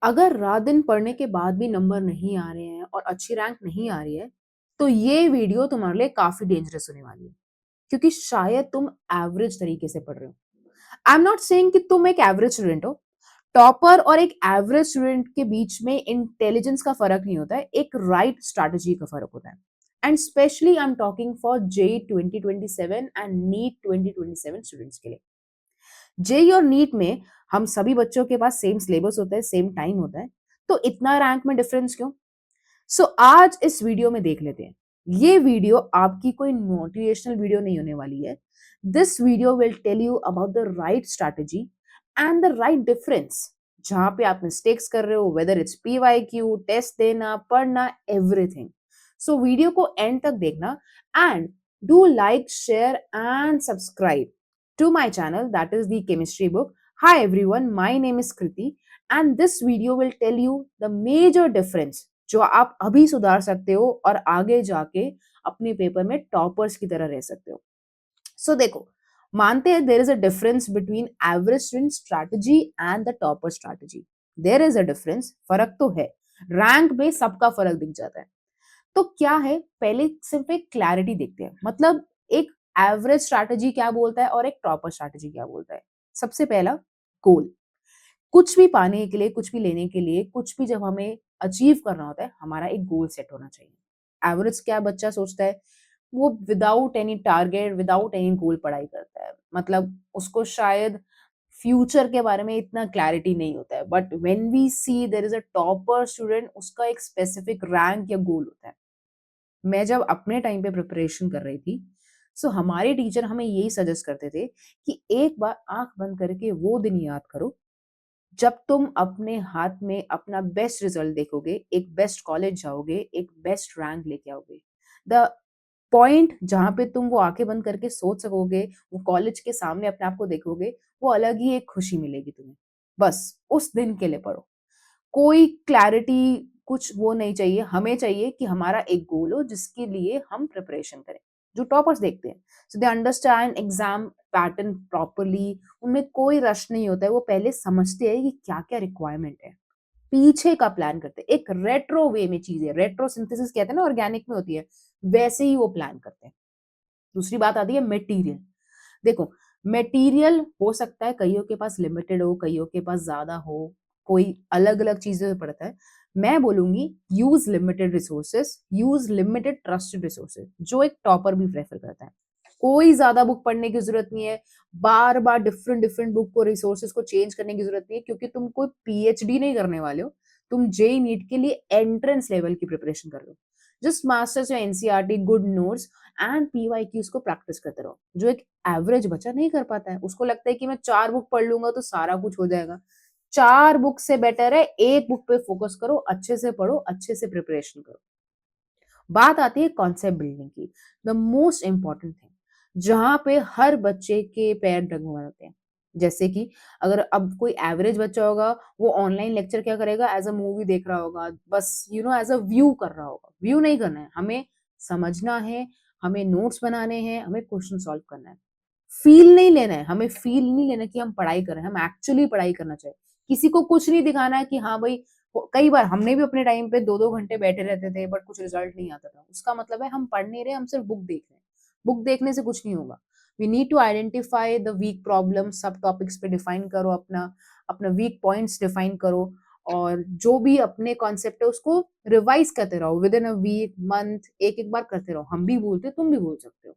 अगर रात दिन पढ़ने के बाद भी नंबर नहीं आ रहे हैं और अच्छी रैंक नहीं आ रही है, तो ये वीडियो तुम्हारे लिए काफ़ी डेंजरस होने वाली है, क्योंकि शायद तुम एवरेज तरीके से पढ़ रहे हो। आई एम नॉट सेइंग कि तुम एक एवरेज स्टूडेंट हो। टॉपर और एक एवरेज स्टूडेंट के बीच में इंटेलिजेंस का फ़र्क नहीं होता है, एक राइट स्ट्रैटेजी का फ़र्क होता है। And specially I am talking for JEE 2027 and NEET 2027 students के लिए। जेईई और नीट में हम सभी बच्चों के पास सेम सिलेबस होता है, सेम टाइम होता है, तो इतना रैंक में डिफरेंस क्यों? आज इस वीडियो में देख लेते हैं। ये वीडियो आपकी कोई मोटिवेशनल वीडियो नहीं होने वाली है। This video will tell you about the right strategy and the right difference. जहां पे आप मिस्टेक्स कर रहे हो, वेदर इट्स पीवाईक्यू, टेस्ट देना, पढ़ना, एवरीथिंग। सो वीडियो को एंड तक देखना and do like, share and subscribe to my channel, that is the chemistry book. Hi everyone, my name is Kriti and this video will tell you the major difference जो आप अभी सुधार सकते हो और आगे जाके अपने पेपर में टॉपर्स की तरह रह सकते हो। देखो, मानते हैं there is a difference between average student strategy and the topper strategy. There is a difference, फर्क तो है। रैंक में सबका फर्क दिख जाता है। तो क्या है, पहले सिर्फ एक क्लैरिटी देखते हैं। मतलब एक एवरेज स्ट्रैटेजी क्या बोलता है और एक टॉपर स्ट्रैटेजी क्या बोलता है। सबसे पहला, गोल। कुछ भी पाने के लिए, कुछ भी लेने के लिए, कुछ भी जब हमें अचीव करना होता है, हमारा एक गोल सेट होना चाहिए। एवरेज क्या बच्चा सोचता है, वो without any target, without any गोल पढ़ाई करता है। मतलब उसको शायद फ्यूचर के बारे में इतना क्लैरिटी नहीं होता है। But when we see there is a topper student, उसका एक स्पेसिफिक रैंक या गोल होता है। मैं जब अपने टाइम पे प्रिपरेशन कर रही थी, हमारे टीचर हमें यही सजेस्ट करते थे कि एक बार आंख बंद करके वो दिन याद करो जब तुम अपने हाथ में अपना बेस्ट रिजल्ट देखोगे, एक बेस्ट कॉलेज जाओगे, एक बेस्ट रैंक लेके आओगे। द पॉइंट जहाँ पे तुम वो आंखें बंद करके सोच सकोगे, वो कॉलेज के सामने अपने आप को देखोगे, वो अलग ही एक खुशी मिलेगी तुम्हें। बस उस दिन के लिए पढ़ो। कोई क्लैरिटी, कुछ वो नहीं चाहिए। हमें चाहिए कि हमारा एक गोल हो जिसके लिए हम प्रिपरेशन करें। जो टॉपर्स देखते हैं, they understand exam pattern properly. उनमें कोई रश नहीं होता है। वो पहले समझते हैं कि क्या-क्या रिक्वायरमेंट है। पीछे का प्लान करते हैं। एक रेट्रो वे में चीज़ें, रेट्रो सिंथेसिस कहते हैं ना, ऑर्गेनिक में होती है, वैसे ही वो प्लान करते हैं। दूसरी बात आती है मटेरियल। देखो, मटेरियल हो सकता है कइयों के पास लिमिटेड हो, कइयों के पास ज़्यादा हो, कोई अलग-अलग चीज़ों में पड़ता है। मैं बोलूँगी use limited resources, use limited trusted resources, जो एक टॉपर भी प्रेफ़र करता है। कोई ज़्यादा बुक पढ़ने की ज़रूरत नहीं है, बार-बार डिफरेंट-डिफरेंट बुक को, रिसोर्सेज़ को चेंज करने की ज़रूरत नहीं है, क्योंकि तुम कोई पीएचडी नहीं करने वाले हो। तुम जेईई नीट के लिए एंट्रेंस लेवल की प्रिपरेशन कर रहे हो। जस्ट मास्टर्स या NCERT, good notes and PYQs को प्रैक्टिस करते रहो, जो एक एवरेज बच्चा नहीं कर पाता है। उसको लगता है कि मैं 4 बुक पढ़ लूँगा तो सारा कुछ हो जाएगा। 4 बुक से बेटर है 1 बुक पे फोकस करो, अच्छे से पढ़ो, अच्छे से प्रिपरेशन करो। बात आती है कॉन्सेप्ट बिल्डिंग की, द मोस्ट इम्पोर्टेंट थिंग, जहाँ पे हर बच्चे के पैर डगमगाते होते हैं। जैसे कि अगर अब कोई एवरेज बच्चा होगा, वो ऑनलाइन लेक्चर क्या करेगा, एज़ अ मूवी देख रहा होगा, बस एज़ अ व्यू कर रहा होगा। व्यू नहीं करना है, हमें समझना है, हमें नोट्स बनाने हैं, हमें क्वेश्चन सॉल्व करना है। फ़ील नहीं लेना है, हमें फ़ील नहीं लेना कि हम पढ़ाई कर रहे हैं, हम एक्चुअली पढ़ाई करना चाहिए। किसी को कुछ नहीं दिखाना है कि हाँ भाई, कई बार हमने भी अपने टाइम पे 2-2 घंटे बैठे रहते थे, बट कुछ रिजल्ट नहीं आता था। उसका मतलब है हम पढ़ नहीं रहे, हम सिर्फ बुक देख रहे हैं। बुक देखने से कुछ नहीं होगा। We need to identify the weak problem, सब टॉपिक्स पे डिफाइन करो, अपना अपना वीक पॉइंट्स डिफाइन करो, और जो भी अपने कॉन्सेप्ट है उसको रिवाइज करते रहो within a week, month, एक-एक बार करते रहो। हम भी भूलते हैं, तुम भी भूल सकते हो।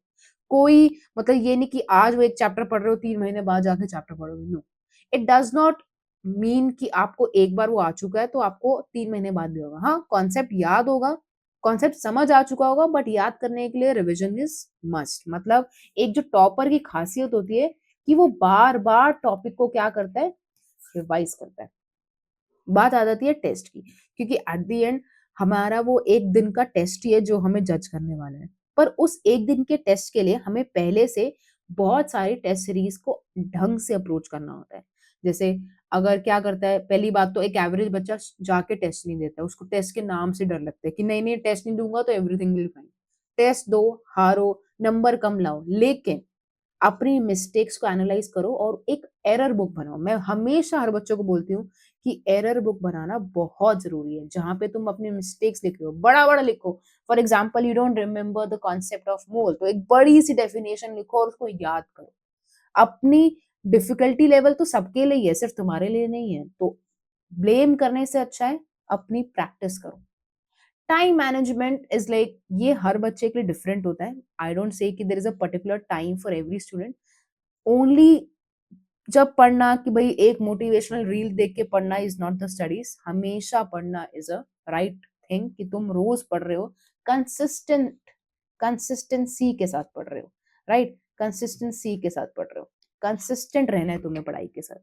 कोई मतलब ये नहीं कि आज वो एक चैप्टर पढ़ रहे हो, 3 महीने बाद जाके चैप्टर पढ़ोगे, no. It does not mean कि आपको एक बार वो आ चुका है तो आपको 3 महीने बाद भी होगा। हाँ, कॉन्सेप्ट याद होगा, कॉन्सेप्ट समझ आ चुका होगा, बट याद करने के लिए रिविजन इज़ मस्ट। मतलब एक जो टॉपर की खासियत होती है कि वो बार-बार टॉपिक को क्या करता है, रिवाइज़ करता है। बात आ जाती है टेस्ट की, क्योंकि एट द एंड हमारा वो 1 दिन का टेस्ट ही है जो हमें जज करने वाला है। पर उस 1 दिन के टेस्ट के लिए हमें पहले से बहुत सारी टेस्ट सीरीज़ को ढंग से अप्रोच करना होता है। जैसे अगर क्या करता है, पहली बात तो एक एवरेज बच्चा जाके टेस्ट नहीं देता है, उसको टेस्ट के नाम से डर लगता है कि नहीं-नहीं टेस्ट नहीं दूँगा तो एवरीथिंग विल फाइन। टेस्ट दो, हारो, नंबर कम लाओ, लेकिन अपनी मिस्टेक्स को एनालाइज़ करो और एक एरर बुक बनाओ। मैं हमेशा हर बच्चों को बोलती हूँ कि एरर बुक बनाना बहुत ज़रूरी है, जहाँ पे तुम अपनी मिस्टेक्स लिख रहे हो, बड़ा-बड़ा लिखो। For example you don't remember the concept of mole, तो एक बड़ी-सी डेफिनिशन लिखो और उसको याद करो। अपनी डिफिकल्टी लेवल तो सबके लिए ही है, सिर्फ तुम्हारे लिए नहीं है। तो ब्लेम करने से अच्छा है अपनी प्रैक्टिस करो। टाइम मैनेजमेंट इज़ लाइक ये हर बच्चे के लिए डिफरेंट होता है। आई डोंट से कि there is a particular time for every student. Only जब पढ़ना कि भई एक मोटिवेशनल रील देख के पढ़ना इज़ नॉट द स्टडीज़, हमेशा पढ़ना इज़ अ राइट थिंग कि तुम रोज़ पढ़ रहे हो, कंसिस्टेंट कंसिस्टेंसी के साथ पढ़ रहे हो, राइट? कंसिस्टेंसी के साथ पढ़ रहे हो। कंसिस्टेंट रहना है तुम्हें पढ़ाई के साथ।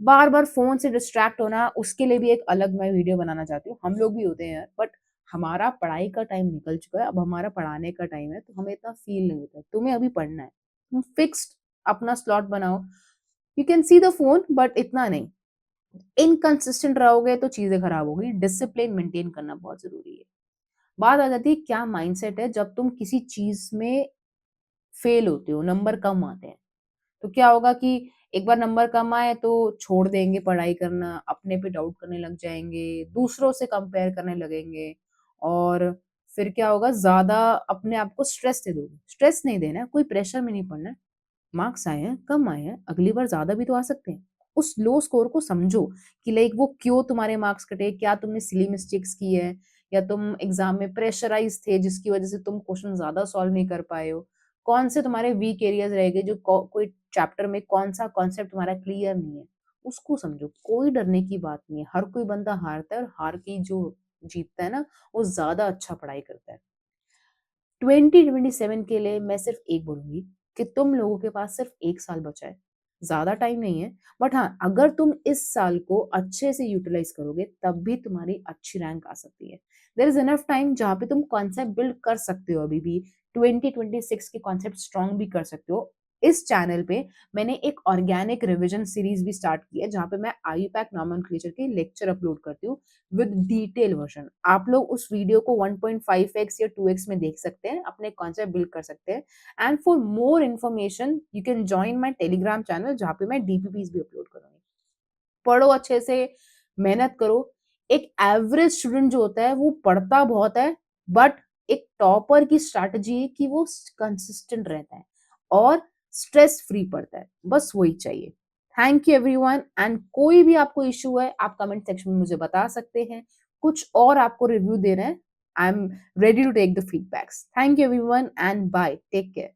बार-बार फ़ोन से डिस्ट्रैक्ट होना, उसके लिए भी एक अलग मैं वीडियो बनाना चाहती हूँ। हम लोग भी होते हैं यार, बट हमारा पढ़ाई का टाइम निकल चुका है, अब हमारा पढ़ाने का टाइम है, तो हमें इतना फ़ील नहीं होता है। तुम्हें अभी पढ़ना है। तुम फिक्स्ड अपना स्लॉट बनाओ। You can see the phone but इतना नहीं। इनकंसिस्टेंट रहोगे तो चीज़ें खराब होगी। डिसिप्लिन मेंटेन करना बहुत ज़रूरी है। बात आ जाती है क्या माइंडसेट है जब तुम किसी चीज़ में फ़ेल होते हो, नंबर कम आते हैं। तो क्या होगा कि एक बार नंबर कम आए तो छोड़ देंगे पढ़ाई करना, अपने पे डाउट करने लग जाएँगे, दूसरों से कंपेयर करने लगेंगे और फिर क्या होगा ज़्यादा अपने आप को स्ट्रेस दे दोगे। स्ट्रेस नहीं देना है, कोई प्रेशर में नहीं पड़ना है। मार्क्स आए हैं, कम आए हैं, अगली बार ज़्यादा भी तो आ सकते हैं। उस लो स्कोर को समझो कि लाइक वो क्यों तुम्हारे मार्क्स कटे, क्या तुमने सिली मिस्टेक्स की है या तुम एग्ज़ाम में प्रेशराइज़ थे जिसकी वज़ह से तुम क्वेश्चन ज़्यादा सॉल्व नहीं कर पाए हो। कौन से तुम्हारे वीक एरियाज़ रह गए जो कोई चैप्टर में कौन-सा कॉन्सेप्ट तुम्हारा क्लियर नहीं है, उसको समझो। कोई डरने की बात नहीं है, हर कोई बंदा हारता है और हार के जो जीतता है ना, वो ज़्यादा अच्छा पढ़ाई करता है। 2027 के लिए मैं सिर्फ एक बोलूँगी कि तुम लोगों के पास सिर्फ 1 साल बचा है। ज़्यादा टाइम नहीं है, बट हाँ, अगर तुम इस साल को अच्छे से यूटिलाइज़ करोगे, तब भी तुम्हारी अच्छी रैंक आ सकती है। देयर इज़ इनफ टाइम जहाँ पे तुम कॉन्सेप्ट बिल्ड कर सकते हो अभी भी, 2026 के कॉन्सेप्ट स्ट्रॉन्ग भी कर सकते हो। इस चैनल पे मैंने एक ऑर्गेनिक रिविजन सीरीज़ भी स्टार्ट की है, जहाँ पे मैं आईयूपैक नोमेनक्लेचर के लेक्चर अपलोड करती हूँ। With detail version. आप लोग उस वीडियो को 1.5x या 2x में देख सकते हैं, अपने कॉन्सेप्ट बिल्ड कर सकते हैं। And for more information you can join my Telegram channel जहाँ पे मैं डीपीपीज़ भी अपलोड करूँगी। पढ़ो अच्छे से, मेहनत करो। एक एवरेज स्टूडेंट जो होता है वो पढ़ता बहुत है, बट एक टॉपर की स्ट्रैटेजी है कि वो कंसिस्टेंट रहता है और स्ट्रेस फ्री पढ़ता है। बस वही चाहिए। थैंक यू एवरीवन एंड कोई भी आपको इश्यू है, आप कमेंट सेक्शन में मुझे बता सकते हैं। कुछ और आपको रिव्यू देना है, I am ready to take the feedbacks. Thank you everyone and bye. Take care.